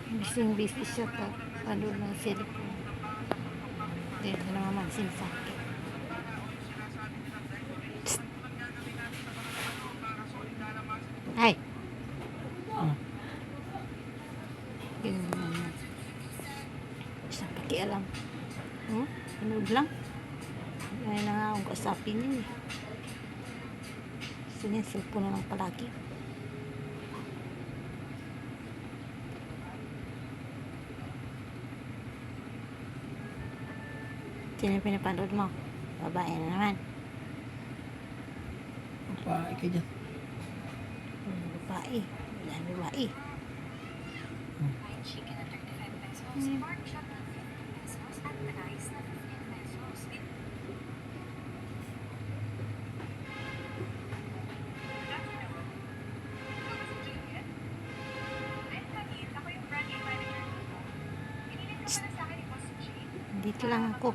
Busy siya pa. Ano ng cellphone. Hindi na namamansin sa akin. Psst. Ay! Ganun naman. Isang pakialam. Panood lang. Ay na nga akong kasapin yun eh. Gusto niya, cellphone na lang palagi. Sino yung pinapanood mo? Babae na naman. Babae ka dyan. Babae. Wala na babae. Chicken at 35 pesos. Pork chop at 50 pesos. At rice na 15 pesos. Dito lang ako.